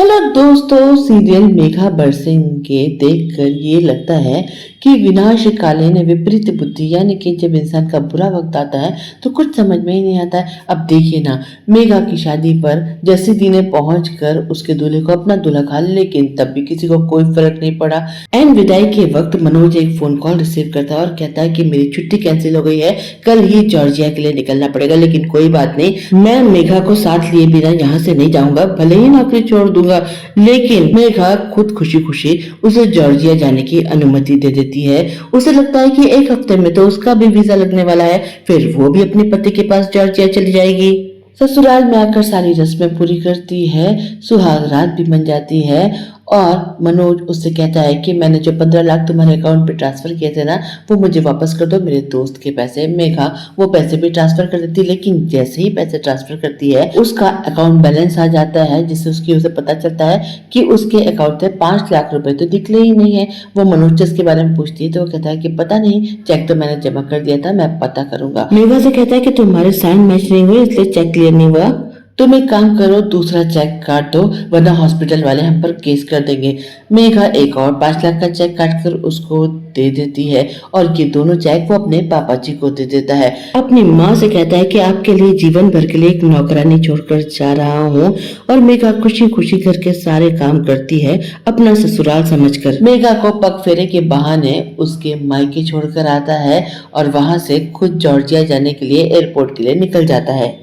Hello दोस्तों, serial Megha बरसिंग के देखकर ये लगता है कि विनाशकालीन विपरीत बुद्धि, यानी कि जब इंसान का बुरा वक्त आता है तो कुछ समझ में ही नहीं आता है। अब देखिए ना, मेघा की शादी पर जैसी दिने पहुंचकर उसके दूल्हे को अपना दूल्हा खा लिया, लेकिन तब भी किसी को कोई फर्क नहीं पड़ा। एंड विदाई के वक्त मनोज एक फोन कॉल रिसीव करता है और कहता है कि मेरी छुट्टी कैंसिल हो गई है, कल ही जॉर्जिया के लिए निकलना पड़ेगा। लेकिन कोई बात नहीं, मैं मेघा को साथ लिए बिना यहाँ से नहीं जाऊंगा, भले ही नौकरी छोड़ दूंगा। लेकिन मेघा खुद खुशी खुशी उसे जॉर्जिया जाने की अनुमति दे देती है। उसे लगता है कि एक हफ्ते में तो उसका भी वीजा लगने वाला है, फिर वो भी अपने पति के पास जॉर्जिया चली जाएगी। ससुराल में आकर सारी रस्में पूरी करती है, सुहाग रात भी बन जाती है और मनोज उससे कहता है कि मैंने जो 15 लाख तुम्हारे अकाउंट पे ट्रांसफर किए थे ना, वो मुझे वापस कर दो, मेरे दोस्त के पैसे। मेघा वो पैसे भी ट्रांसफर कर देती, लेकिन जैसे ही पैसे ट्रांसफर करती है उसका अकाउंट बैलेंस आ जाता है, जिससे उसे पता चलता है कि उसके अकाउंट में 5 लाख रुपए तो निकले ही नहीं है। वो मनोज से इसके बारे में पूछती है तो वो कहता है कि पता नहीं, चेक तो मैंने जमा कर दिया था, मैं पता करूंगा। मेघा से कहता है कि तुम्हारे साइन मैच नहीं हुए, इसलिए चेक क्लियर नहीं हुआ। तुम एक काम करो, दूसरा चेक काट दो, वरना हॉस्पिटल वाले हम पर केस कर देंगे। मेघा एक और 5 लाख का चेक काट कर उसको दे देती है और ये दोनों चेक वो अपने पापा जी को दे देता है। अपनी माँ से कहता है कि आपके लिए जीवन भर के लिए एक नौकरानी छोड़कर जा रहा हूँ, और मेघा खुशी खुशी करके सारे काम करती है अपना ससुराल समझकर। मेघा को पग फेरे के बहाने उसके मायके छोड़कर आता है और वहां से खुद जॉर्जिया जाने के लिए एयरपोर्ट के लिए निकल जाता है।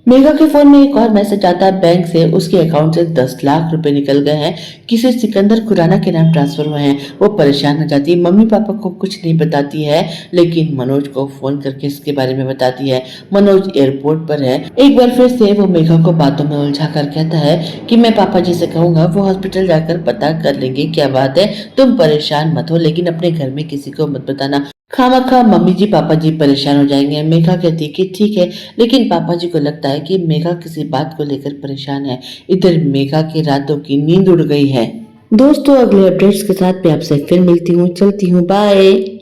मेघा के फोन में एक और मैसेज आता है, बैंक से उसके अकाउंट से 10 लाख रुपए निकल गए हैं, किसी सिकंदर खुराना के नाम ट्रांसफर हुए हैं। वो परेशान हो जाती है, मम्मी पापा को कुछ नहीं बताती है, लेकिन मनोज को फोन करके इसके बारे में बताती है। मनोज एयरपोर्ट पर है। एक बार फिर से वो मेघा को बातों में उलझा कर कहता है कि मैं पापा जी से कहूंगा, वो हॉस्पिटल जाकर पता कर लेंगे क्या बात है, तुम परेशान मत हो, लेकिन अपने घर में किसी को मत बताना, खामखा मम्मी जी पापा जी परेशान हो जाएंगे। मेघा कहती है कि ठीक है, लेकिन पापा जी को लगता है कि मेघा किसी बात को लेकर परेशान है। इधर मेघा की रातों की नींद उड़ गई है। दोस्तों, अगले अपडेट्स के साथ मैं आपसे फिर मिलती हूँ, चलती हूँ, बाय।